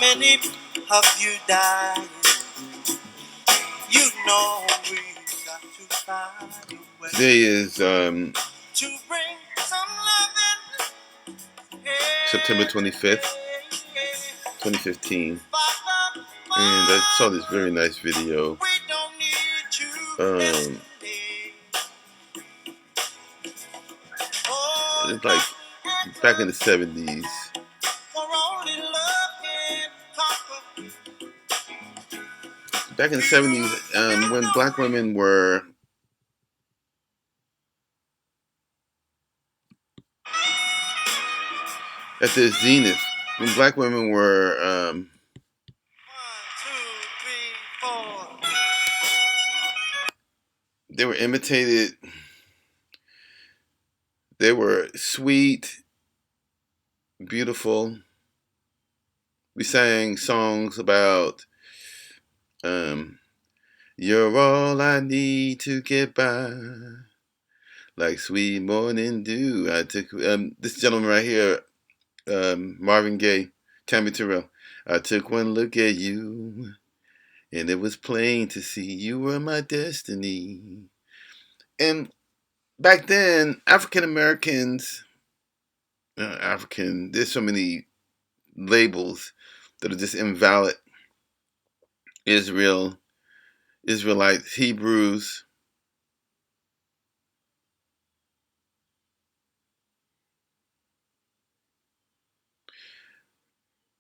many of you died? You know we got to find a way. Today is to bring some loving, September 25th, 2015, and I saw this very nice video. It's like back in the 70s. Back in the 70s, when black women were at their zenith, when black women were 1, 2, 3, 4. They were imitated. They were sweet, beautiful. We sang songs about you're all I need to get by, like sweet morning dew. I took this gentleman right here, Marvin Gaye, Tammy Terrell. I took one look at you, and it was plain to see you were my destiny. And back then, African Americans, there's so many labels that are just invalid. Israelites, Hebrews.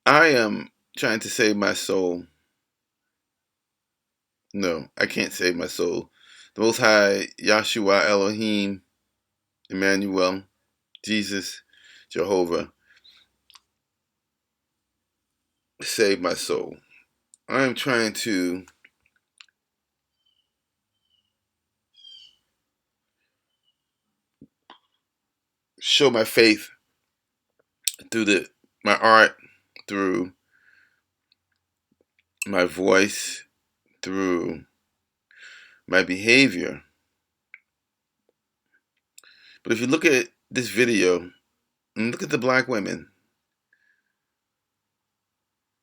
I am trying to save my soul. No, I can't save my soul. The Most High, Yahshua, Elohim, Emmanuel, Jesus, Jehovah, save my soul. I am trying to show my faith through my art, through my voice, through my behavior. But if you look at this video and look at the black women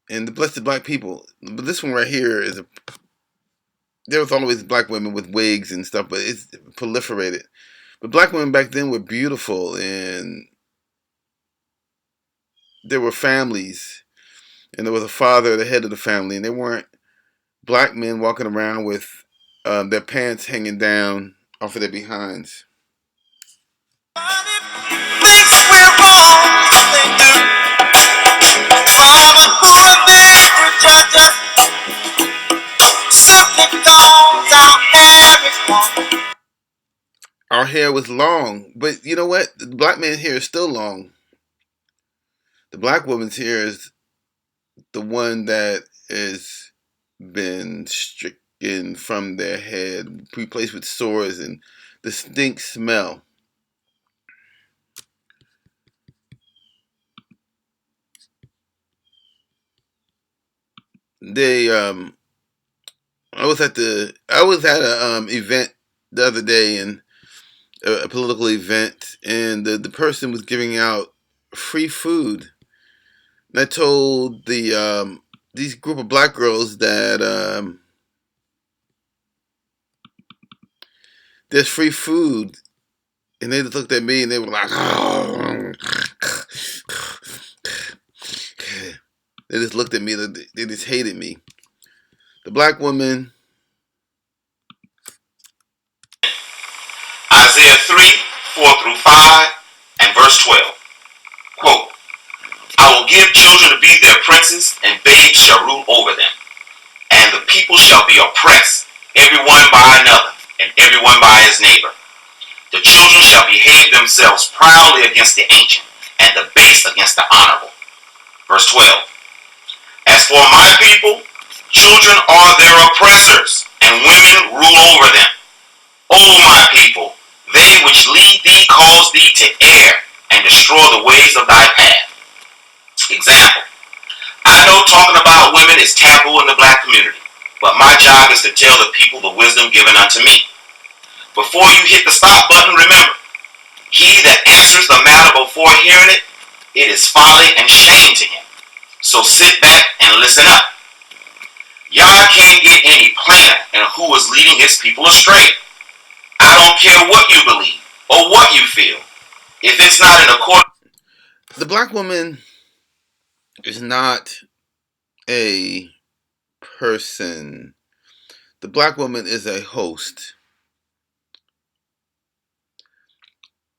and the blessed black people, but this one right here there was always black women with wigs and stuff, but it's proliferated. But black women back then were beautiful, and there were families, and there was a father, the head of the family, and they weren't black men walking around with their pants hanging down off of their behinds. Our hair was long, but you know what? The black man's hair is still long. The black woman's hair is the one that has been stricken from their head, replaced with sores and distinct smell. I was at a event the other day, and a political event, and the person was giving out free food. And I told these group of black girls that there's free food, and they just looked at me and they were like, oh. They just looked at me. They just hated me. The black woman. Isaiah 3:4-5, and verse 12. Quote, I will give children to be their princes, and babes shall rule over them. And the people shall be oppressed, everyone by another, and everyone by his neighbor. The children shall behave themselves proudly against the ancient, and the base against the honorable. Verse 12. As for my people, children are their oppressors, and women rule over them. O my people, they which lead thee cause thee to err, and destroy the ways of thy path. Example. I know talking about women is taboo in the black community, but my job is to tell the people the wisdom given unto me. Before you hit the stop button, remember, he that answers the matter before hearing it, it is folly and shame to him. So sit back and listen up. Yah can't get any plainer in who is leading his people astray. I don't care what you believe or what you feel. If it's not in accordance, The black woman is not a person. The black woman is a host.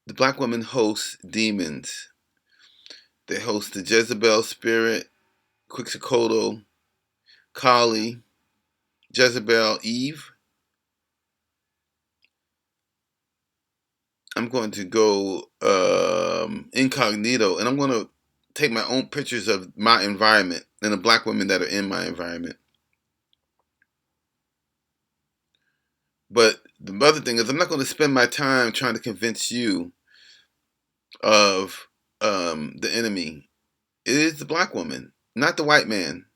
The black woman hosts demons. They host the Jezebel spirit, Quixocoatl, Kali, Jezebel, Eve. I'm going to go incognito, and I'm going to take my own pictures of my environment and the black women that are in my environment. But the other thing is, I'm not going to spend my time trying to convince you of the enemy. It is the black woman, not the white man,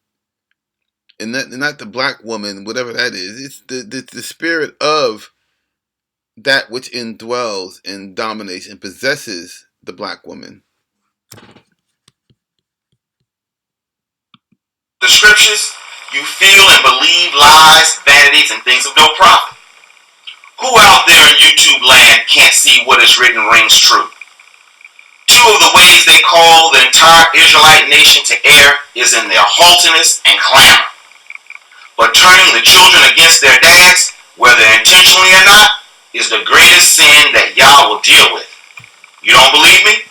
and not the black woman, whatever that is. It's the spirit of that which indwells and dominates and possesses the black woman. the scriptures, you feel and believe lies, vanities, and things of no profit. Who out there in YouTube land can't see what is written rings true? Two of the ways they call the entire Israelite nation to err is in their haughtiness and clamor. But turning the children against their dads, whether intentionally or not, is the greatest sin that Yah will deal with. You don't believe me?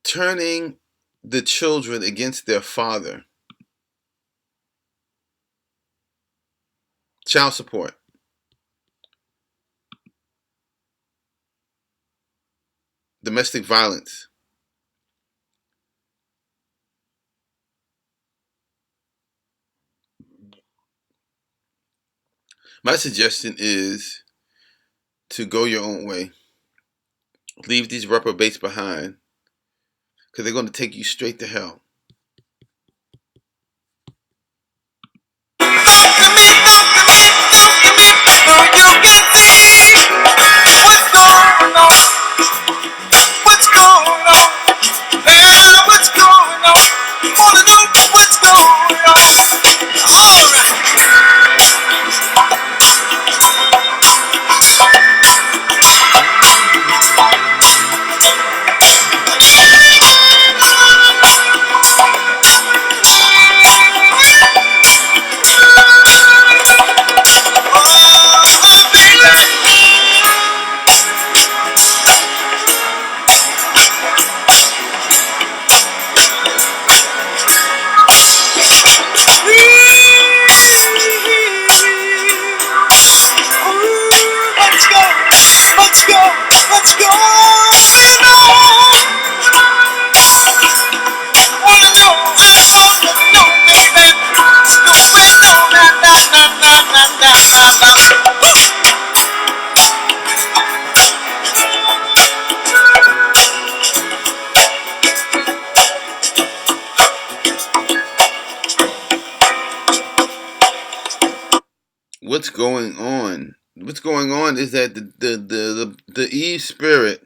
Turning the children against their father. Child support. Domestic violence. My suggestion is to go your own way. Leave these reprobates behind, because they're going to take you straight to hell. What's going on? What's going on is that the Eve spirit,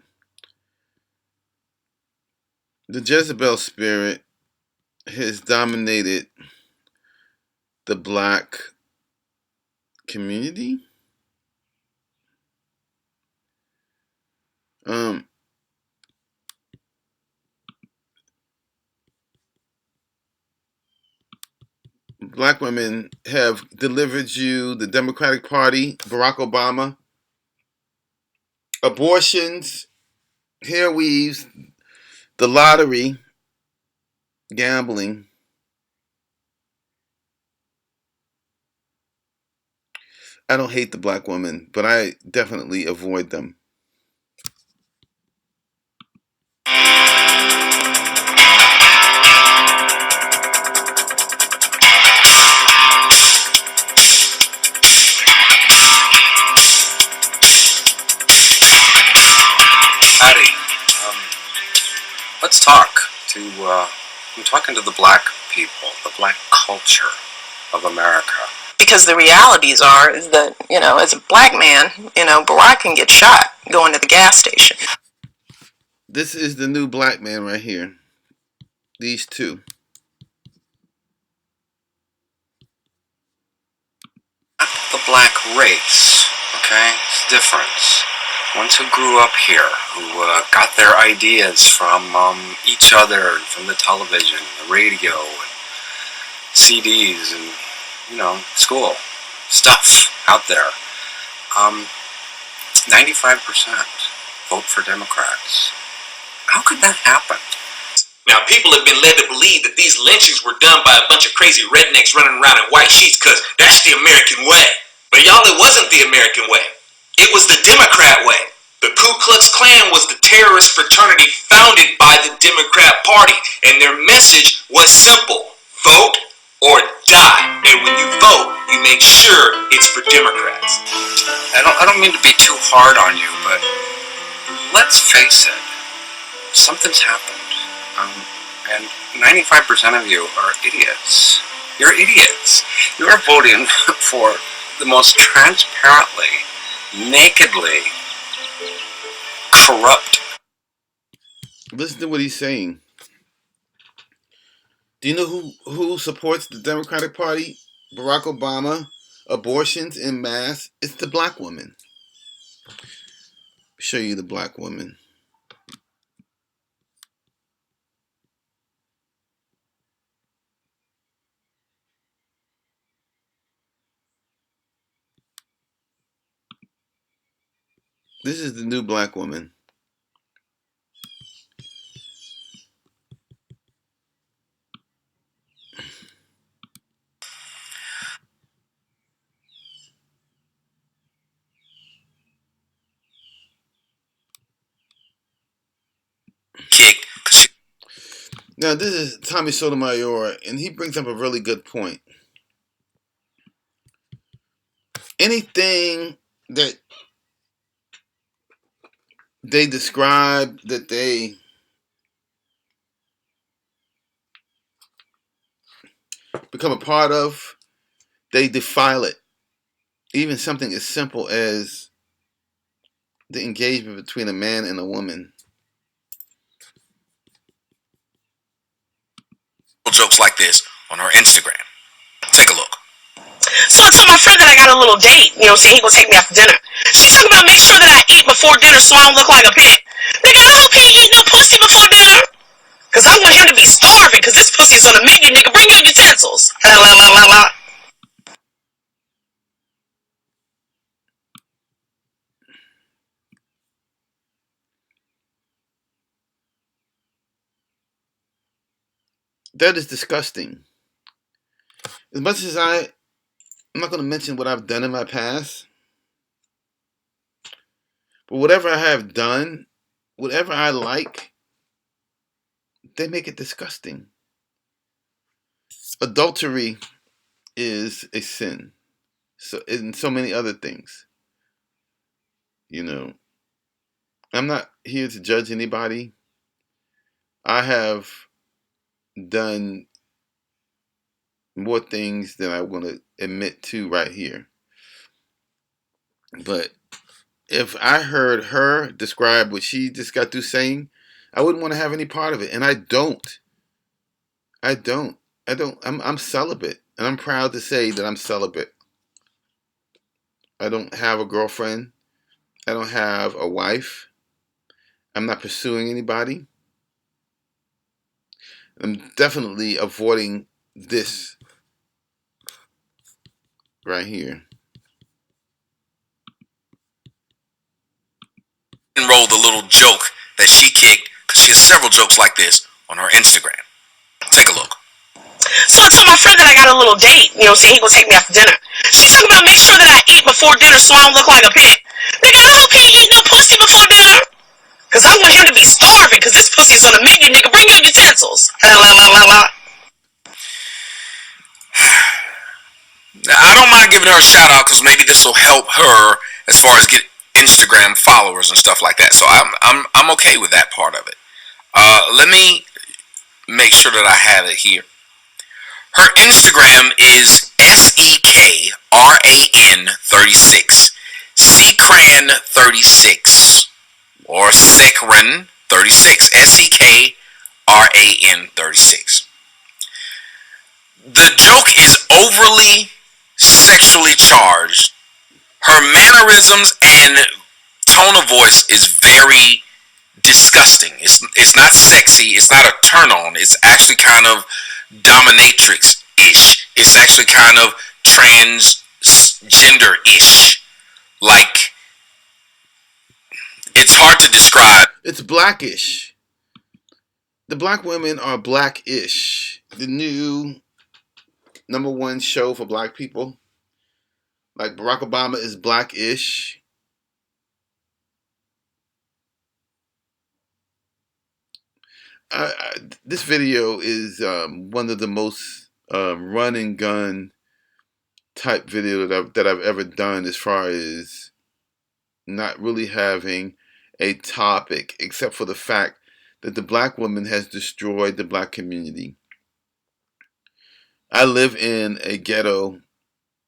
the Jezebel spirit, has dominated the black community. Um, Black women have delivered you the Democratic Party, Barack Obama, abortions, hair weaves, the lottery, gambling. I don't hate the black woman, but I definitely avoid them. Howdy. Let's talk to, I'm talking to the black people, the black culture of America. Because the realities are is that, as a black man, Barack can get shot going to the gas station. This is the new black man right here. These two. The black race, okay? It's different. Ones who grew up here, who got their ideas from each other, from the television, the radio, and CDs, and, school stuff out there. 95% vote for Democrats. How could that happen? Now, people have been led to believe that these lynchings were done by a bunch of crazy rednecks running around in white sheets because that's the American way. But y'all, it wasn't the American way. It was the Democrat way. The Ku Klux Klan was the terrorist fraternity founded by the Democrat Party, and their message was simple: vote or die. And when you vote, you make sure it's for Democrats. I don't mean to be too hard on you, but let's face it, something's happened. And 95% of you are idiots. You're idiots. You're voting for the most transparently, nakedly corrupt. Listen to what he's saying. Do you know who supports the Democratic Party? Barack Obama, abortions en masse. It's the black woman. Show you the black woman. This is the new black woman. Now, this is Tommy Sotomayor, and he brings up a really good point. Anything that they describe, that they become a part of, they defile it. Even something as simple as the engagement between a man and a woman. Jokes like this on her Instagram. Take a look. So I told my friend that I got a little date. He gonna take me out for dinner. She talking about make sure that I eat before dinner so I don't look like a pig. Nigga, I don't can't eat no pussy before dinner. Cause I want him to be starving cause this pussy's on the menu. Nigga, bring your utensils. La la la la la. That is disgusting. As much as I'm not going to mention what I've done in my past, but whatever I have done, whatever I like, they make it disgusting. Adultery is a sin. So, and so many other things. I'm not here to judge anybody. I have done more things than I want to admit to right here. But if I heard her describe what she just got through saying, I wouldn't want to have any part of it. And I don't. I'm celibate. And I'm proud to say that I'm celibate. I don't have a girlfriend. I don't have a wife. I'm not pursuing anybody. I'm definitely avoiding this right here. Enroll the little joke that she kicked, because she has several jokes like this on her Instagram. Take a look. So I told my friend that I got a little date. He gonna take me out for dinner. She talking about make sure that I eat before dinner so I don't look like a pig. Nigga, I don't can't eat no pussy before dinner. Cause I want him to be starving cause this pussy's on the menu. Nigga, bring your utensils. La la la la la. Now, I don't mind giving her a shout out because maybe this will help her as far as get Instagram followers and stuff like that. So I'm okay with that part of it. Let me make sure that I have it here. Her Instagram is SEKRAN36, Sekran36, or Sekran36, SEKRAN36. RAN36. The joke is overly sexually charged. Her mannerisms and tone of voice is very disgusting. It's not sexy. It's not a turn on. It's actually kind of dominatrix ish. It's actually kind of transgender ish. Like, it's hard to describe. It's blackish. The black women are blackish. The new #1 show for black people. Like Barack Obama is blackish. This video is one of the most run and gun type video that I've ever done, as far as not really having a topic, except for the fact that the black woman has destroyed the black community. I live in a ghetto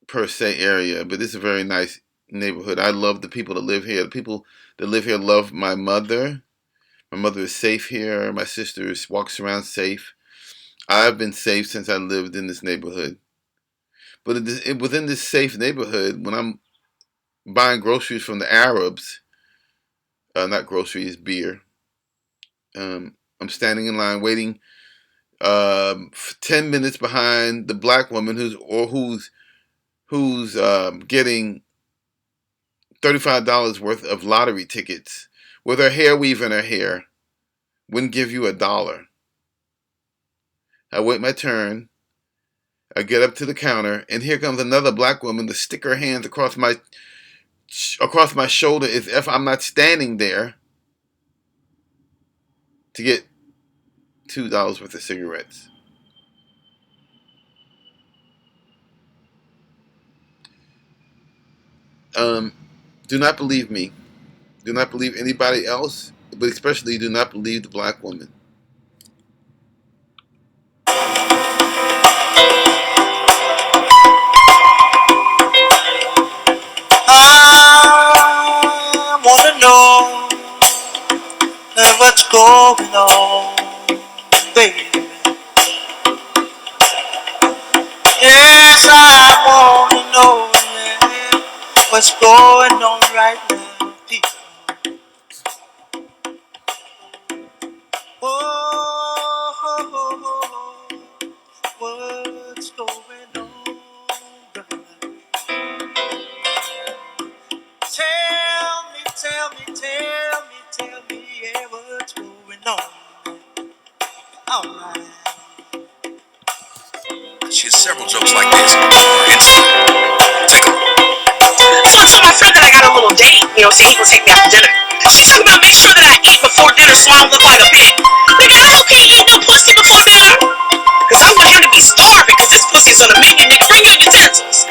per se area, but it's a very nice neighborhood. I love the people that live here. The people that live here love my mother. My mother is safe here. My sister walks around safe. I've been safe since I lived in this neighborhood. But within this safe neighborhood, when I'm buying groceries from the Arabs, not groceries, beer, I'm standing in line waiting 10 minutes behind the black woman who's getting $35 worth of lottery tickets with her hair weave in her hair. Wouldn't give you $1. I wait my turn. I get up to the counter, and here comes another black woman to stick her hands across my shoulder as if I'm not standing there to get $2 worth of cigarettes. Do not believe me. Do not believe anybody else, but especially do not believe the black woman. I wanna know what's going on, baby. Yes, I wanna know what's going on right now, people. Oh, what's going on, brother? Tell me, yeah, what's going on? Alright. She has several jokes like this. Take a look. So I told my friend that I got a little date, saying he gonna take me out to dinner. She's talking about make sure that I eat before dinner so I don't look like a pig. Nigga, I don't can't eat no pussy before dinner. Cause I want him to be starving, cause this pussy's gonna make it. Nigga, bring your utensils.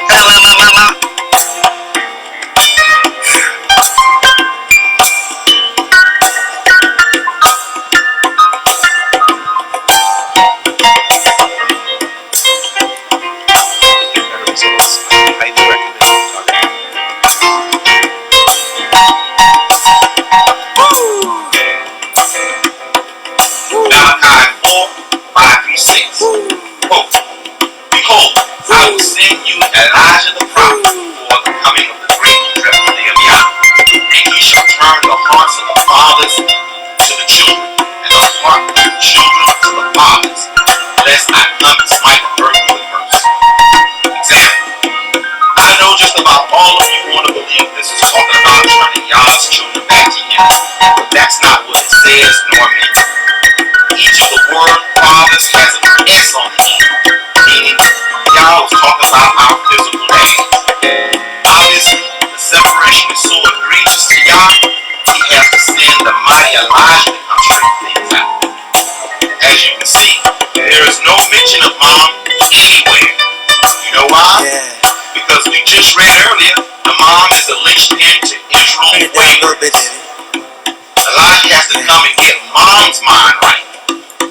Elijah the prophet before the coming of the great and dreadful day of Yahweh. And he shall turn the hearts of the fathers to the children, and the heart of the children to the fathers, lest I come and smite the earth with a curse. Example. I know just about all of you want to believe this is talking about turning Yah's children back to him, but that's not what it says nor means. Each of the word fathers has an S on the end, meaning Yah was talking about our physical days. Obviously, the separation is so egregious to Yah, he has to send the mighty Elijah to come straighten things out. As you can see, there is no mention of mom anywhere. You know why? Yeah. Because we just read earlier, the mom is the linchpin to Israel's waywardness. Elijah has to come and get mom's mind right.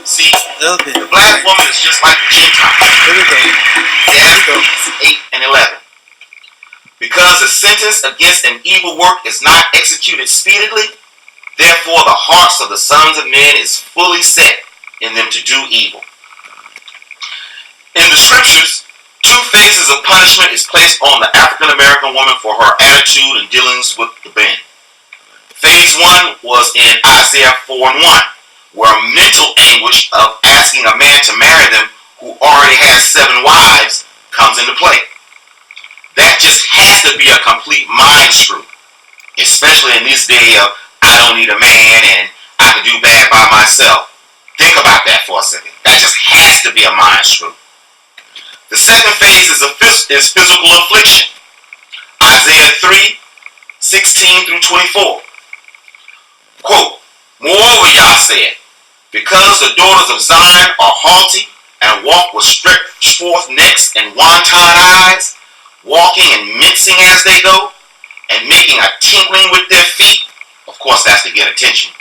See, the black woman is just like the Gentile. Beasties 8 and 11. Because a sentence against an evil work is not executed speedily, therefore the hearts of the sons of men is fully set, in them to do evil. In the scriptures, two phases of punishment is placed on the African American woman for her attitude and dealings with the men. Phase 1 was in Isaiah 4 and 1, where mental anguish of asking a man to marry them who already has 7 wives comes into play. That just has to be a complete mind screw, especially in this day of I don't need a man and I can do bad by myself. Think about that for a second. That just has to be a mind screw. The second phase is physical affliction. Isaiah 3:16 through 24. Quote, moreover, Yah said, because the daughters of Zion are haughty and walk with stretched forth necks and wanton eyes, walking and mincing as they go, and making a tinkling with their feet. Of course, that's to get attention.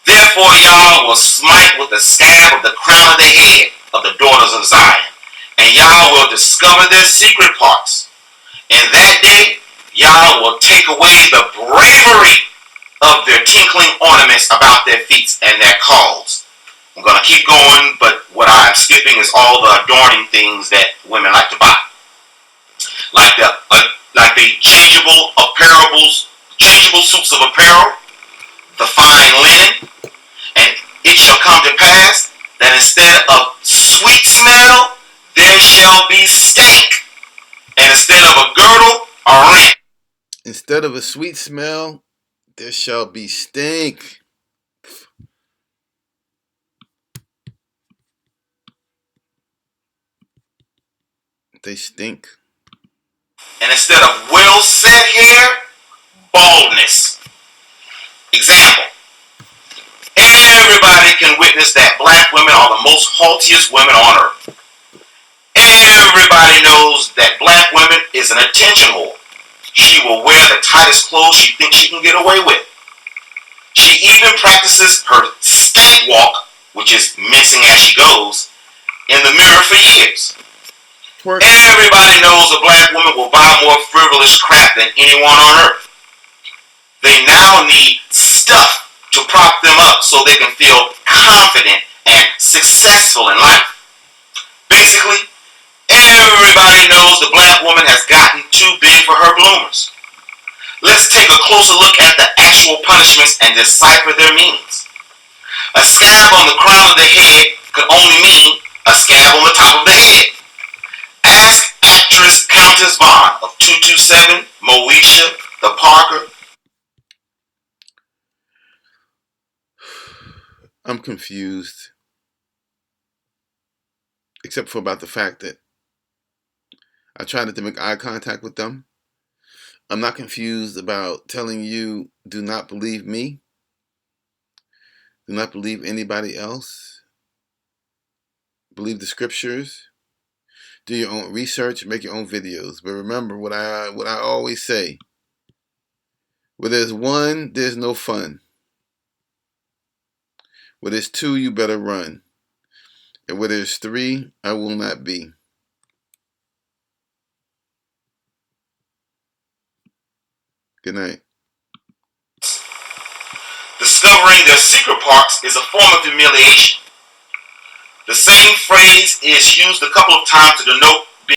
Therefore, Yah will smite with the scab of the crown of the head of the daughters of Zion, and Yah will discover their secret parts. In that day, Yah will take away the bravery of their tinkling ornaments about their feet and their calls. I'm going to keep going, but what I'm skipping is all the adorning things that women like to buy. Like the changeable suits of apparel, the fine linen, and it shall come to pass that instead of sweet smell, there shall be stank, and instead of a girdle, a rent. Instead of a sweet smell, there shall be stink. They stink. And instead of well set hair, baldness. Example. Everybody can witness that black women are the most haughtiest women on earth. Everybody knows that black women is an attention whore. She will wear the tightest clothes she thinks she can get away with. She even practices her stank walk, which is mincing as she goes, in the mirror for years. Everybody knows a black woman will buy more frivolous crap than anyone on earth. They now need stuff to prop them up so they can feel confident and successful in life. Basically, everybody knows the black woman has gotten too big for her bloomers. Let's take a closer look at the actual punishments and decipher their meanings. A scab on the crown of the head could only mean a scab on the top of the head. Ask actress Countess Vaughn of 227, Moesha, The Parker. I'm confused. Except for about the fact that I tried not to make eye contact with them. I'm not confused about telling you, do not believe me. Do not believe anybody else. Believe the scriptures. Do your own research, make your own videos. But remember what I always say. Where there's one, there's no fun. Where there's two, you better run. And where there's three, I will not be. Good night. Discovering their secret parts is a form of humiliation. The same phrase is used a couple of times to denote